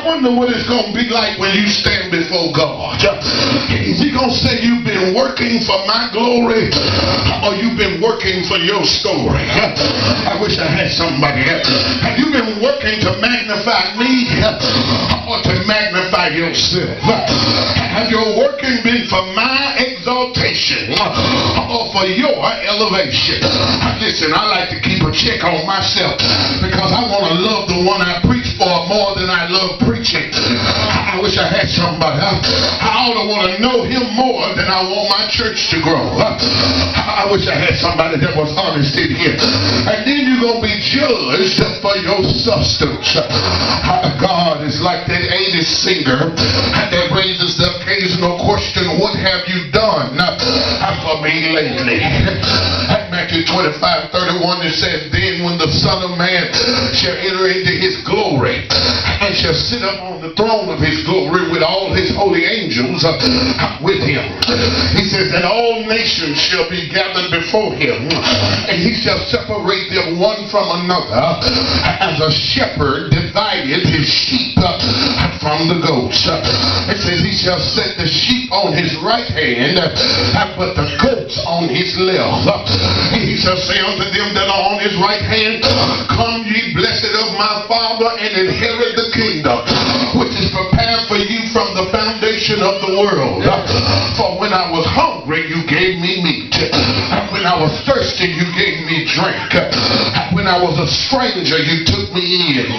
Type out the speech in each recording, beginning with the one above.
wonder what it's going to be like when you stand before God. Is he going to say you've been working for my glory or you've been working for your story? I wish I had somebody else. Have you been working to magnify me or to magnify yourself? Have your working been for my exaltation or for your elevation? Listen, I like to keep a check on myself because I want to love the one I preach for more than I love preaching. I wish I had somebody. I ought to want to know him more than I want my church to grow. I wish I had somebody that was honest in here. And then you're going to be judged for your substance. God is like that 80s singer that raises the occasional question, what have you done for me lately? Matthew 25:31, it says, then when the Son of Man shall enter into his glory and shall sit up on the throne of his glory with all his holy angels with him. He says, and all nations shall be gathered before him, and he shall separate them one from another, as a shepherd divided his sheep from the goats. It says he shall set the sheep on his right hand, but the goats on his left. He shall say unto them that are on his right hand, come ye blessed of my Father, and inherit the kingdom which is prepared for you from the foundation of the world. For when I was hungry, you gave me meat. When I was thirsty, you gave me drink. When I was a stranger, you took me in.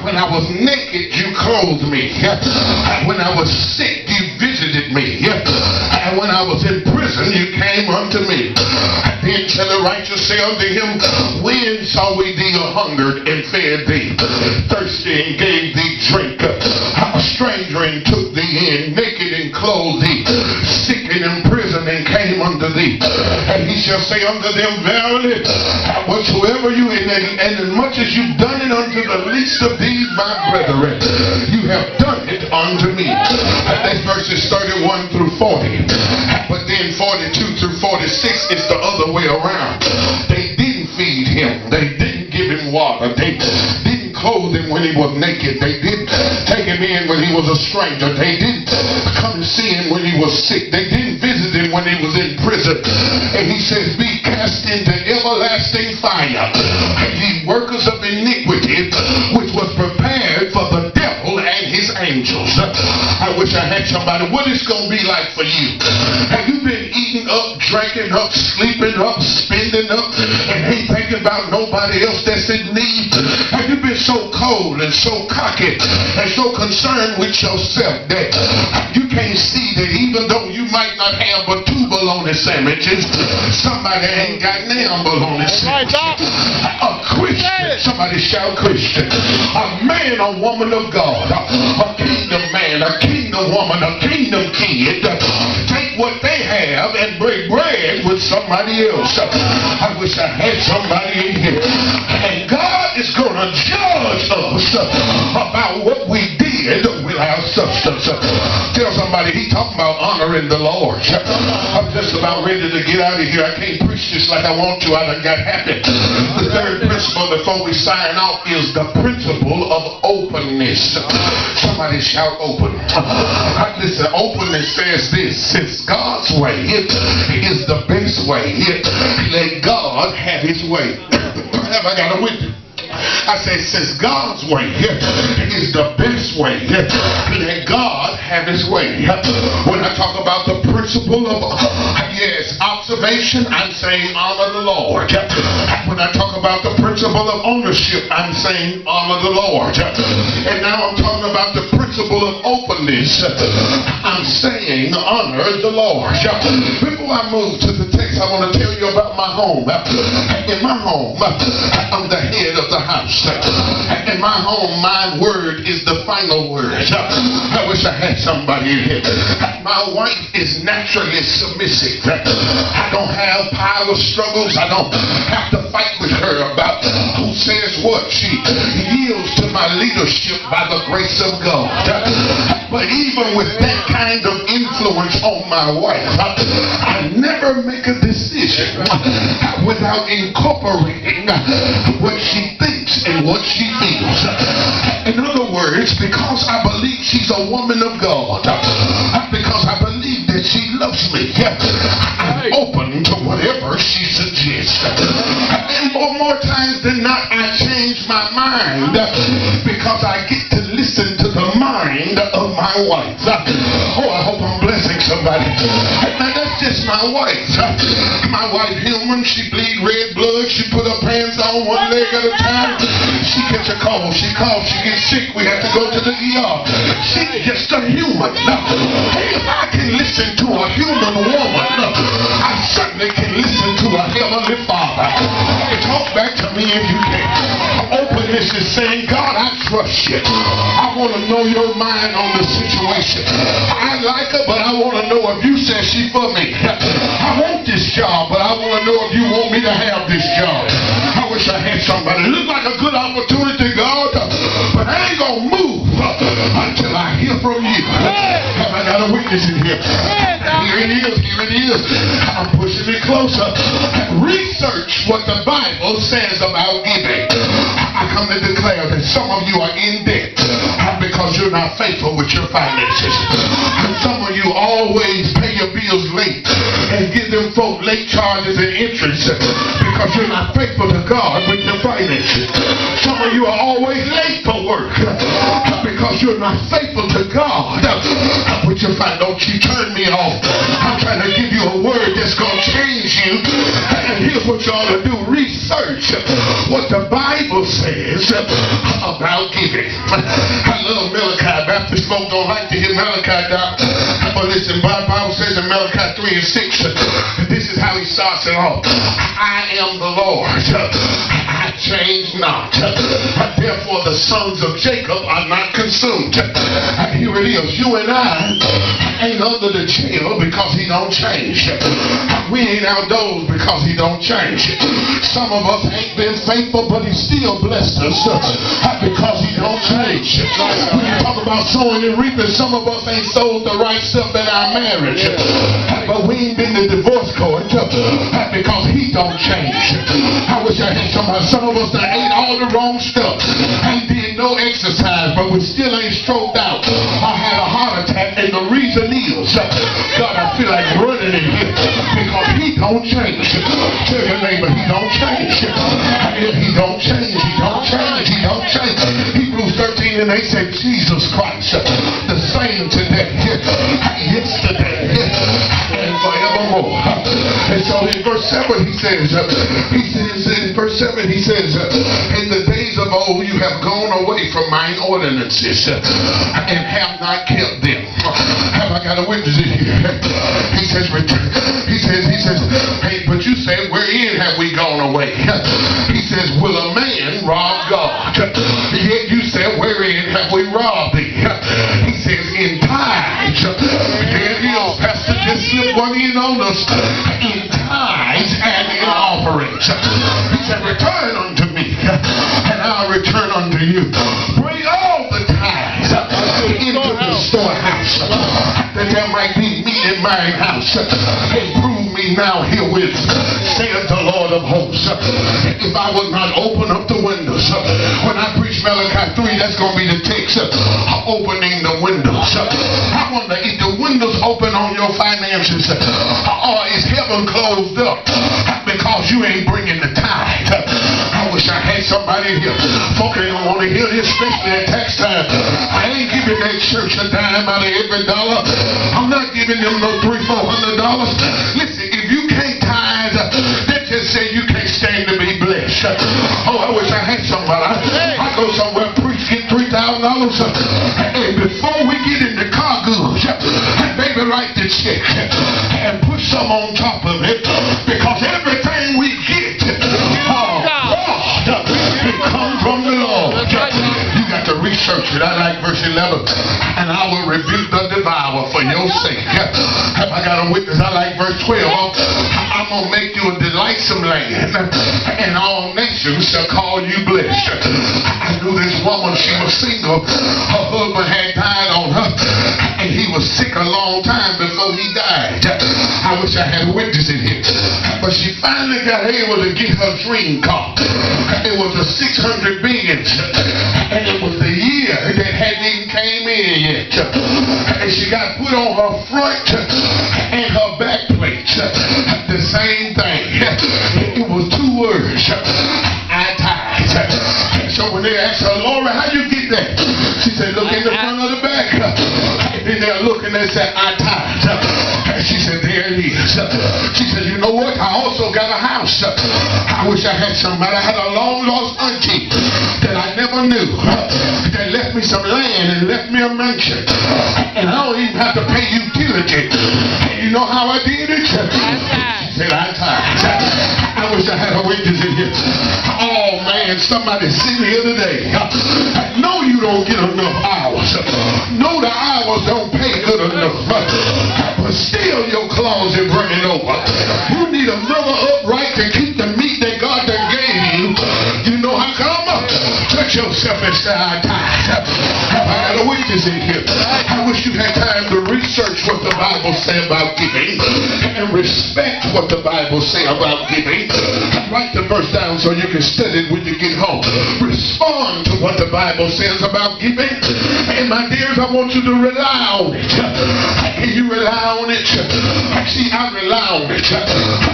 When I was naked, you clothed me. When I was sick, you visited me. And when I was in prison, you came unto me. Then shall the righteous say unto him, when saw we thee hungered and fed thee, thirsty and gave thee drink, a stranger and took thee in, naked and clothed thee, sick and in prison and came unto thee? And he shall say unto them, verily, whatsoever you, and as much as you've done it unto the least of these my brethren, you have done it unto me. That's verses 31 through 40. But then 42 through 46 is the other way around. They didn't feed him. They didn't give him water. They didn't clothe him when he was naked. They didn't take him in when he was a stranger. They didn't come to see him when he was sick. They didn't visit him when he was in prison. And he says, be cast into everlasting fire, ye workers of iniquity, which was prepared for the devil and his angels. I wish I had somebody. What it's going to be like for you? Have you been eating up, drinking up, sleeping up, spending up, and ain't thinking about nobody else that's in need? Have you been so cold and so cocky and so concerned with yourself that you can't see that even though you might not have but 2 bologna sandwiches, somebody ain't got damn bologna sandwiches? A Christian, somebody shout Christian, a man or woman of God, a kingdom man, a kingdom woman, a kingdom kid, take what they have and break bread with somebody else. I wish I had somebody in here. And God is going to judge us about what we did with our substance. Tell somebody, he talking about honoring the Lord. I'm just about ready to get out of here. I can't preach this like I want to. I done got happy. The third principle before we sign off is the principle of openness. Somebody shout open. Listen, openness says this: since God's way is the best way, let God have his way. Have I got a witness? I say, since God's way is the best way, let God have his way. When I talk about the principle of, observation, I'm saying honor the Lord. When I talk about the principle of ownership, I'm saying honor the Lord. And now I'm talking about the principle of openness. I'm saying honor the Lord. Before I move to the text, I want to tell you about my home. In my home, I'm the head of the house. In my home, my word is the final word. I wish I had somebody in here. My wife is naturally submissive. I don't have power struggles. I don't have to fight with her about who says what. She yields to my leadership by the grace of God. But even with that kind of influence on my wife, I never make a decision without incorporating what she thinks and what she feels. In other words, because I believe she's a woman of God, because I believe that she loves me, I'm open to whatever she suggests. And more times than not, I change my mind because I get to listen to the mind of my wife. Oh, I hope I'm blessing somebody. Now, that's just my wife. My wife, human, she bleed red blood. She put her pants on one leg at a time. She gets a cold. She coughs. She gets sick. We have to go to the ER. She's just a human. Hey, if I can listen to a human woman, I certainly can listen to a heavenly Father. Talk back to me if you can. Openness is saying, God, I trust you. I want to know your mind on the situation. I like her, but I want to know if you said she for me. I want this job, but I want to know if you want me to have this job. I wish I had somebody. It looks like a good opportunity, God, but I ain't going to move until I hear from you. Have I got a witness in here? Here it is. Here it is. I'm pushing it closer. Research what the Bible says about giving. I come to declare that some of you are in debt because you're not faithful with your finances. And some of you always pay your bills late and give them folk late charges and interest because you're not faithful to God with your finances. Some of you are always late for work because you're not faithful to God with your finances. Don't you turn me off. I'm trying to give you a word that's going to change you. And here's what you ought to do. Research what the Bible says about giving. I love Malachi. Baptist folk don't like to hear Malachi, Doc. But listen, the Bible says in Malachi 3 and 6, this is how he starts it off. I am the Lord. I change not. Therefore the sons of Jacob are not consumed. Here it is. You and I ain't under the jail because he don't change. We ain't outdoors because he don't change. Some of us ain't been faithful, but he still blessed us because he don't change. When you talk about sowing and reaping, some of us ain't sold the right stuff in our marriage, but we ain't been to divorce court because he don't change. I wish I had somebody. Some of us that ate all the wrong stuff, ain't did no exercise, but we still ain't stroked out. I had a heart attack, and the reason is, God, I feel like running in here because he don't change. Tell your neighbor, he don't change. He don't change. He don't change. He don't change. Hebrews 13 and 8 said, Jesus Christ, the same today, yesterday, and forevermore. And so in verse 7 he says, in verse 7 he says, in the days of old you have gone away from mine ordinances and have not kept them. Have I got a witness in here? He says, hey, but you say, wherein have we gone away? He says, will a man rob God? Yet you said, wherein have we robbed thee? He says, in tithes. There it is, Pastor, just slip one in on us. In tithes and in offerings. He said, return unto me, and I'll return unto you. Bring all the tithes into the storehouse, that there might be meat in my house. Improve me now herewith, saith the Lord of hosts. If I would not open up the windows. When I preach Malachi 3, that's going to be the text. Opening the windows. I wonder if the windows open on your finances, or is heaven closed up because you ain't bringing the tithe. I wish I had somebody here. Folk ain't gonna want to hear this, especially at tax time. I ain't giving that church a dime out of every dollar. I'm not giving them no $300-400. Listen, if you can't tithe, that just say you can't stand to be blessed. Oh, I wish I had somebody. I go somewhere, preach, get $3,000, and before we get in the car goods, baby, write the check and put some on top of it, because everything we get, it comes from the Lord. You got to research it. I like verse 11. And I will rebuke the devourer for your sake. Have I got a witness? I like verse 12. I'm going to make you a delightsome land, and all nations shall call you blessed. I knew this woman, she was single. Her husband had died on her. sick a long time before he died. I wish I had a witness in here. But she finally got able to get her dream car. It was a 600 Benz. And it was the year that hadn't even came in yet. And she got put on her front and her back plate. The same thing. It was 2 words. I tithe. So when they asked her, Laura, how you get that? She said, look in the front of the back. And they're looking and said, I tithe. She said, there it is. She said, you know what? I also got a house. I wish I had somebody. I had a long lost auntie that I never knew that left me some land and left me a mansion. And I don't even have to pay utility. You know how I did it? She said, I tithe. I wish I had a witness in here. Oh man, somebody see me here today. No, you don't get enough hours. No, the hours don't pay good enough. But still your closet running over. You need another upright to keep the meat that God done gave you. You know how come? Touch yourself and say, I tithe. I got a witness in here. I wish you had time to research what the Bible says about giving and respect what the Bible says about giving. Write the verse down so you can study it when you get home. Respond to what the Bible says about giving. And my dears, I want you to rely on it. Can you rely on it? See, I rely on it.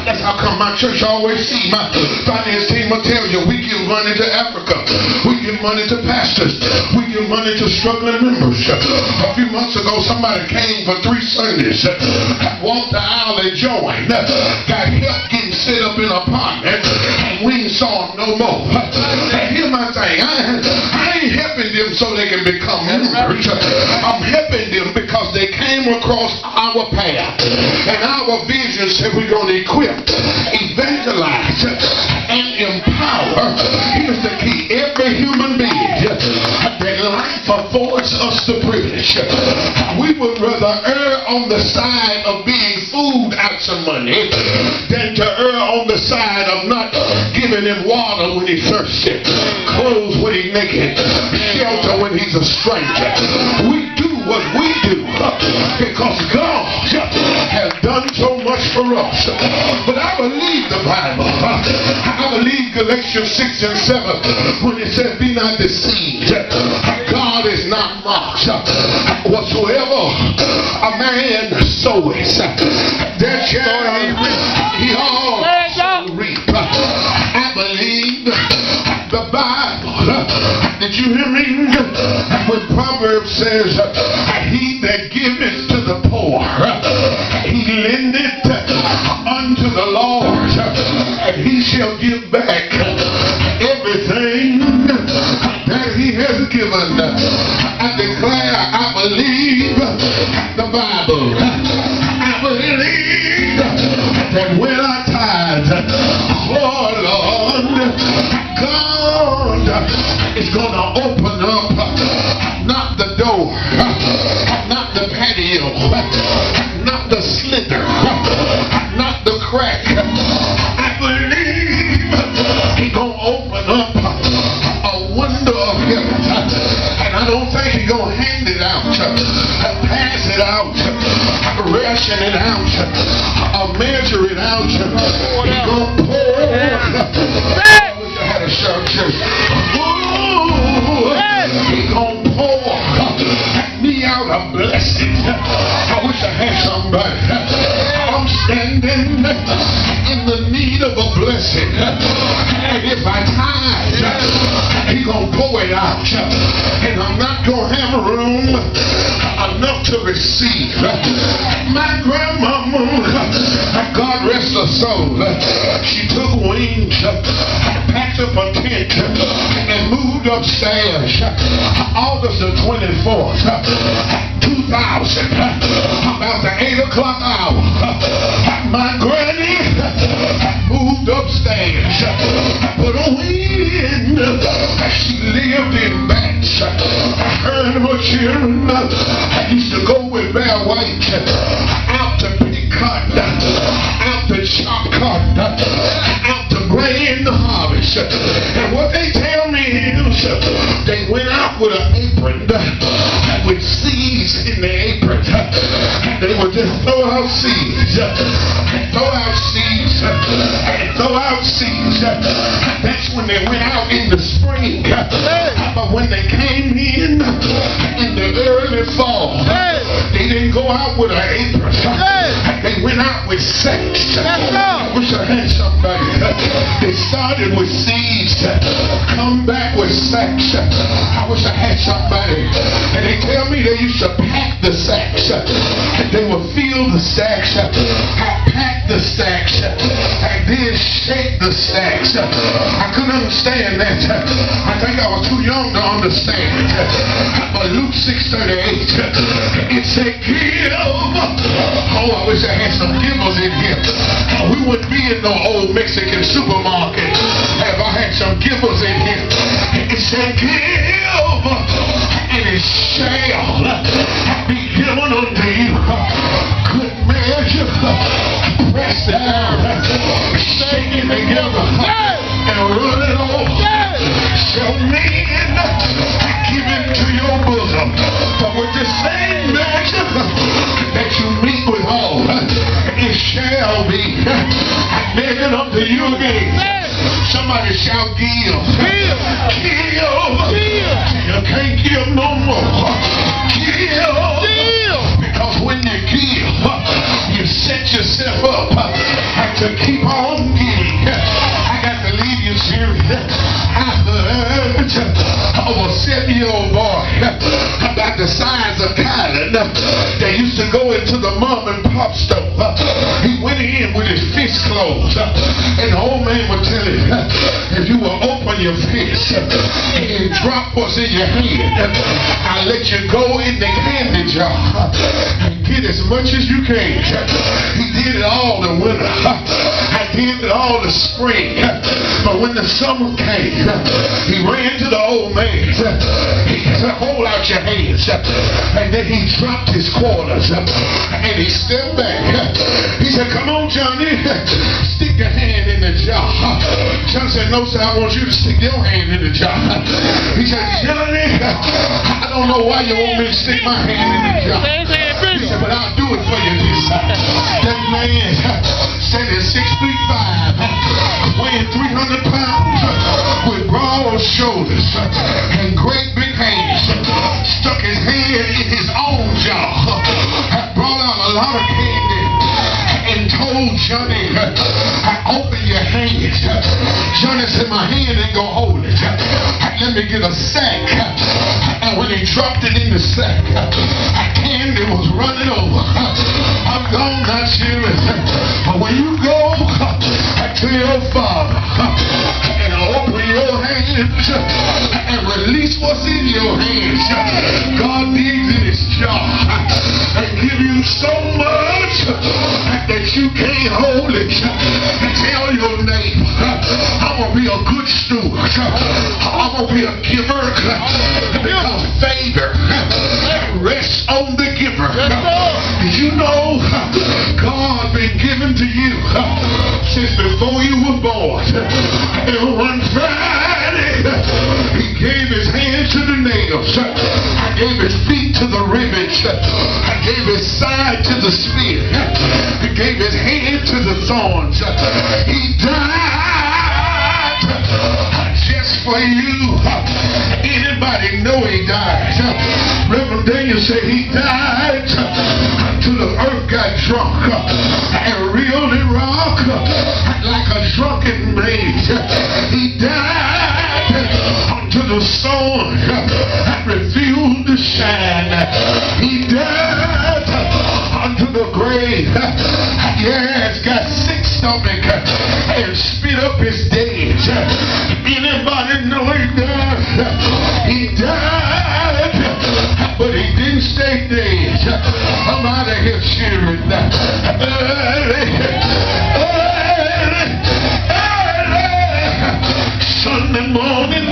That's how come my church always see my finance team will tell you, we give money to Africa. We give money to pastors. We give money to struggling members. A few months ago, somebody came for 3 Sundays, walked the aisle and joined, got help getting set up in an apartment, and we ain't saw them no more. Here's my thing. I ain't helping them so they can become members. I'm helping them because they came across our path. And our vision said we're going to equip, evangelize, and empower. Here's the key. Every human being that life affords us the privilege. We would rather err on the side of being fooled out some money than to err on the side of not giving him water when he's thirsty, clothes when he's naked, shelter when he's a stranger. We do what we do because God has done so much for us. But I believe the Bible. I believe Galatians 6 and 7 when it says, be not deceived. God is not mocked. Whatsoever a man soweth, that shall he also reap. I believe the Bible. Did you hear me? When Proverbs says, he that giveth to the poor, he lendeth unto the Lord, and he shall give back everything that he has given. I declare, I believe the Bible. I believe that when I tithe, oh Lord, God is going to open up not the door, not the patio, not the slither, not the crack. I believe he's going to open up a window of heaven. And I don't think he's going to hand it out, pass it out, ration it out, measure it out. He's going to pour. I wish I had a sharp church. He's going to pour me out a blessing. I wish I had somebody. I'm standing in the need of a blessing. And if I tithe, he's going to pour it out. And I'm not going to have room enough to receive. My grandmama, God rest her soul, she took wings, packed up a tent, and moved upstairs. August the 24th, 2000, about the 8 o'clock hour, my granny moved upstairs, put a wind. She lived in Batch. Her and her children used to go with Bear White out to pick cotton, out to chop cotton, out to bring the harvest. And what they tell me is they went out with an apron with seeds in the apron. out seeds. Throw out seeds. Throw out seeds. That's when they went out in the spring. But when they came in the early fall, they didn't go out with an apron. They went out with sacks. I wish I had somebody. They started with seeds, come back with sacks. I wish I had somebody. And they tell me they used to pack the sacks. They would fill the sacks, pack the sacks, and then shake the sacks. I couldn't understand that. I think I was too young to understand. But Luke 6:38, it said, give. Oh, I wish I had some givers in here. We wouldn't be in no old Mexican supermarket if I had some givers in here. It said, give, and it shall be given unto you. Good measure, press it down, shake it together, and run it over. Shall men give it to your bosom. But with the same measure that you meet with all, it shall be measured unto you again. Somebody shout, give. Give. You can't give no more. Give. Because when you give, you set yourself up to keep on giving. I got to leave you serious. I heard of a 7-year-old boy about the size of Kylan. They used to go into the mom and pop store. He went in with his fist closed, and the old man would tell him, if you will open your fist and drop what's in your hand, I'll let you go in the candy jar and get as much as you can. He did it all the winter. I did it all the spring. But when the summer came, he ran to the old man. He said, hold out your hands. And then he dropped his quarters and he stepped back. He said, come on, Johnny, stick your hand in the jar. Johnny said, no, sir, I want you to stick your hand in the jar. He said, Johnny, I don't know why you want me to stick my hand in the jar. He said, but I'll do it for you this time. That man said he's 6'5", weighing 300 pounds, with broad shoulders and great big hands, stuck his hand in his own jar, brought out a lot of candy, and told Johnny, open your hands. Johnny said, my hand ain't gonna hold it. Let me get a sack. And when he dropped it in the sack, candy was running over. I'm gone, not serious. But when you go to your father and open your hands and release what's in your hands, God digs in his jar and give you so much that you can't hold it. Tell your neighbor, I'm going to be a good steward. I'm going to be a giver because favor rests on the giver. Did you know God been given to you since before you were born? And one Friday, he gave his hands to the nails. I gave his feet to the rivets. I gave his side to the spear. He gave his hand to the thorns. He died just for you. Anybody know he died? Reverend Daniel said he died till the earth got drunk and reeled and rocked like a drunken maid. He died until the sun refused to shine. He died unto the grave. Yes, got sick stomach and spit up his days. Anybody know he died? He died, but he didn't stay dead. I'm out of here cheering. Sunday morning,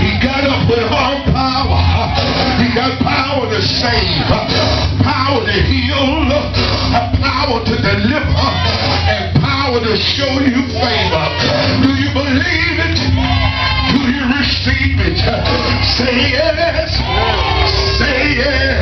he got up with all power. He got power to save, power to heal, power to deliver, and power to show you favor. Do you believe it? Do you receive it? Say yes. Say yes.